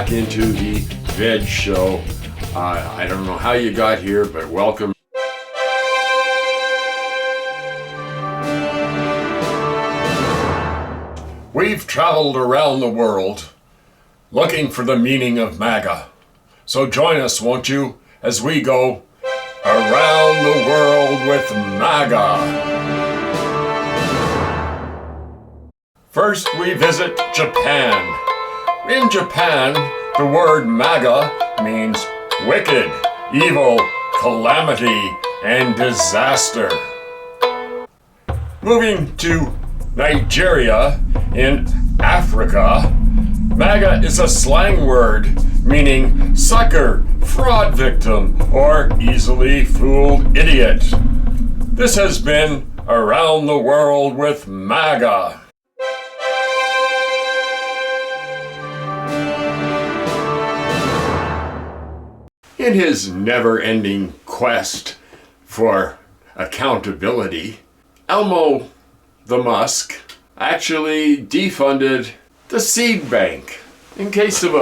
back into the Veg Show. I don't know how you got here, but welcome. We've traveled around the world looking for the meaning of Maga. So join us, won't you, as we go around the world with Maga. First, we visit Japan. In Japan, the word Maga means wicked, evil, calamity, and disaster. Moving to Nigeria in Africa, Maga is a slang word meaning sucker, fraud victim, or easily fooled idiot. This has been Around the World with Maga. In his never-ending quest for accountability, Elmo the Musk actually defunded the seed bank. In case of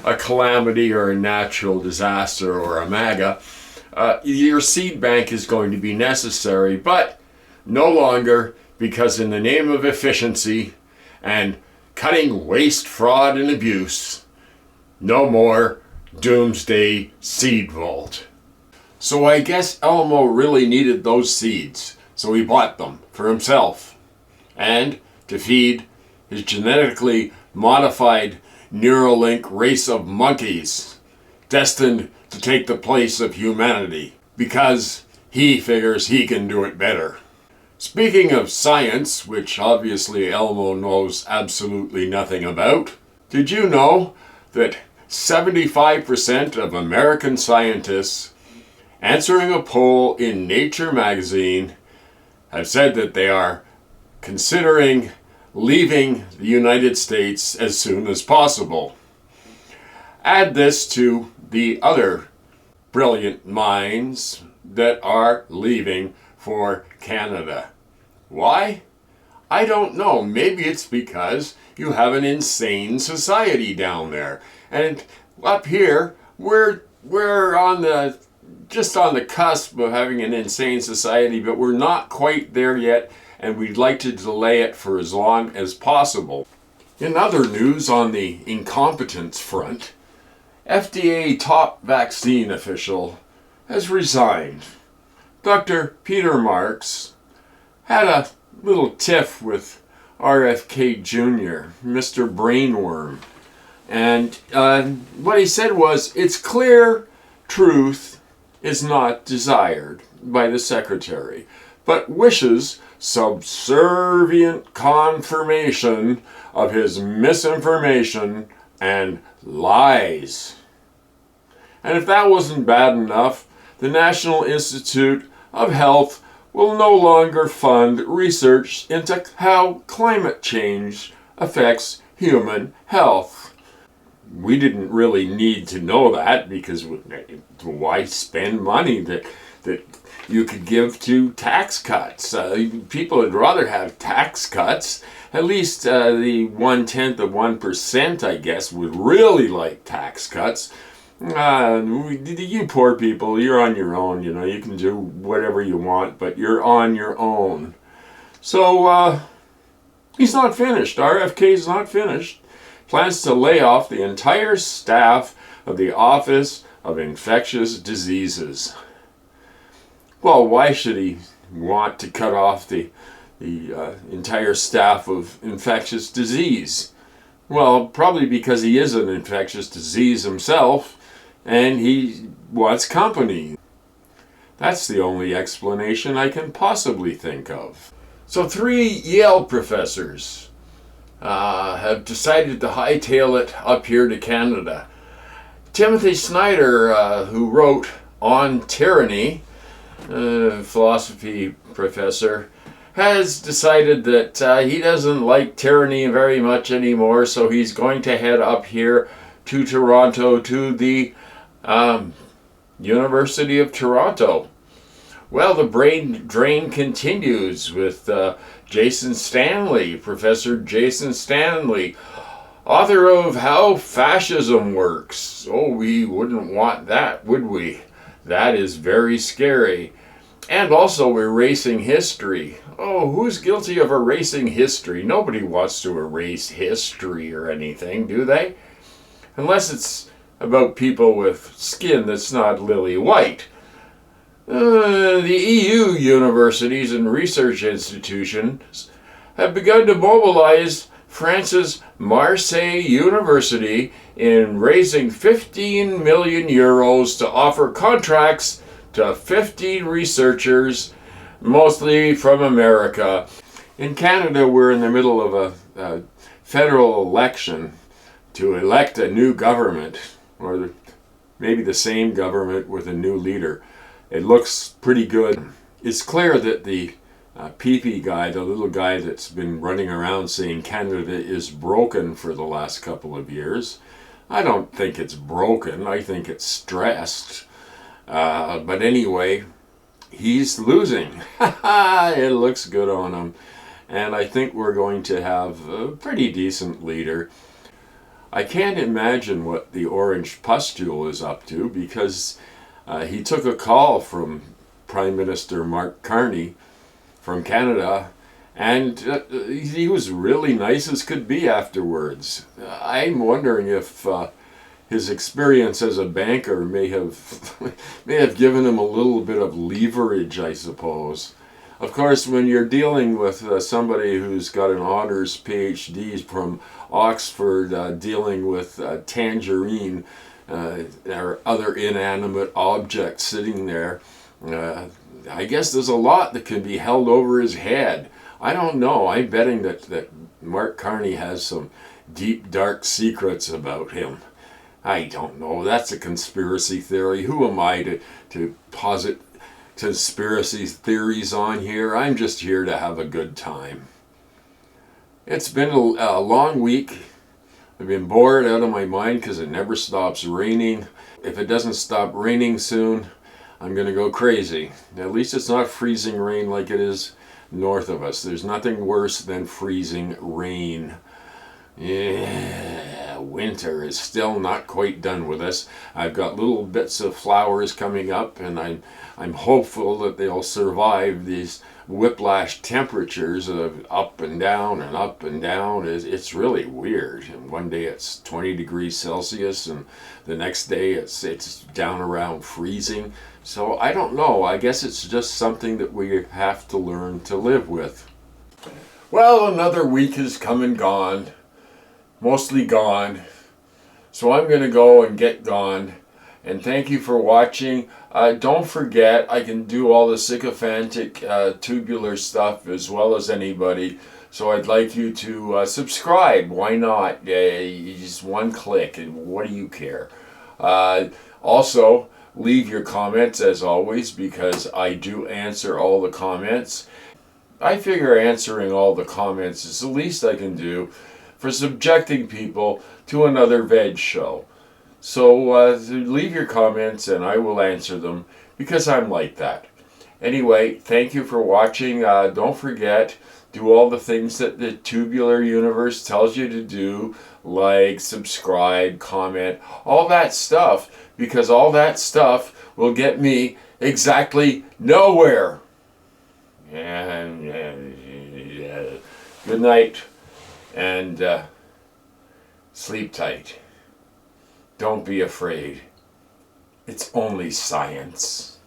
a calamity or a natural disaster or a Maga, your seed bank is going to be necessary, but no longer, because in the name of efficiency and cutting waste, fraud, and abuse, no more doomsday seed vault. So I guess Elmo really needed those seeds, so he bought them for himself and to feed his genetically modified Neuralink race of monkeys destined to take the place of humanity because he figures he can do it better. Speaking of science, which obviously Elmo knows absolutely nothing about, did you know that 75% of American scientists answering a poll in Nature magazine have said that they are considering leaving the United States as soon as possible? Add this to the other brilliant minds that are leaving for Canada. Why? I don't know. Maybe it's because you have an insane society down there. And up here, we're just on the cusp of having an insane society, but we're not quite there yet, and we'd like to delay it for as long as possible. In other news on the incompetence front, FDA top vaccine official has resigned. Dr. Peter Marks had a little tiff with RFK Jr., Mr. Brainworm. And what he said was, it's clear truth is not desired by the secretary, but wishes subservient confirmation of his misinformation and lies. And if that wasn't bad enough, the National Institute of Health will no longer fund research into how climate change affects human health. We didn't really need to know that, because why spend money that you could give to tax cuts? People would rather have tax cuts. At least the 0.1%, I guess, would really like tax cuts. You poor people, you're on your own. You can do whatever you want, but you're on your own. So he's not finished. RFK's not finished. Plans to lay off the entire staff of the Office of Infectious Diseases. Well, why should he want to cut off the entire staff of infectious disease? Well, probably because he is an infectious disease himself, and he wants company. That's the only explanation I can possibly think of. So 3 Yale professors have decided to hightail it up here to Canada. Timothy Snyder, who wrote On Tyranny, philosophy professor, has decided that he doesn't like tyranny very much anymore, so he's going to head up here to Toronto, to the University of Toronto. Well, the brain drain continues with Jason Stanley, Professor Jason Stanley, author of How Fascism Works. Oh, we wouldn't want that, would we? That is very scary. And also erasing history. Oh, who's guilty of erasing history? Nobody wants to erase history or anything, do they? Unless it's about people with skin that's not lily white. The EU universities and research institutions have begun to mobilize France's Marseille University in raising 15 million euros to offer contracts to 15 researchers, mostly from America. In Canada, we're in the middle of a federal election to elect a new government, or maybe the same government with a new leader. It looks pretty good. It's clear that the PP guy, the little guy that's been running around saying Canada is broken for the last couple of years, I don't think it's broken. I think it's stressed. But anyway, he's losing. It looks good on him. And I think we're going to have a pretty decent leader. I can't imagine what the orange pustule is up to, because he took a call from Prime Minister Mark Carney from Canada, and he was really nice as could be afterwards. I'm wondering if his experience as a banker may have given him a little bit of leverage, I suppose. Of course, when you're dealing with somebody who's got an honors PhD from Oxford, dealing with tangerine or other inanimate objects sitting there, I guess there's a lot that can be held over his head. I don't know. I'm betting that Mark Carney has some deep, dark secrets about him. I don't know. That's a conspiracy theory. Who am I to posit conspiracy theories on here? I'm just here to have a good time. It's been a long week. I've been bored out of my mind because it never stops raining. If it doesn't stop raining soon, I'm going to go crazy. At least it's not freezing rain like it is north of us. There's nothing worse than freezing rain. Yeah, winter is still not quite done with us. I've got little bits of flowers coming up, and I'm hopeful that they'll survive these whiplash temperatures of up and down and up and down. It's really weird. And one day it's 20 degrees Celsius, and the next day it's down around freezing. So I don't know. I guess it's just something that we have to learn to live with. Well, another week has come and gone. Mostly gone. So I'm going to go and get gone. And thank you for watching. Don't forget, I can do all the sycophantic tubular stuff as well as anybody. So I'd like you to subscribe. Why not? Just one click, and what do you care? Also, leave your comments as always, because I do answer all the comments. I figure answering all the comments is the least I can do for subjecting people to another veg show. So leave your comments and I will answer them, because I'm like that. Anyway, thank you for watching. Don't forget, do all the things that the Tubular Universe tells you to do, like, subscribe, comment, all that stuff, because all that stuff will get me exactly nowhere. And good night, and sleep tight. Don't be afraid. It's only science.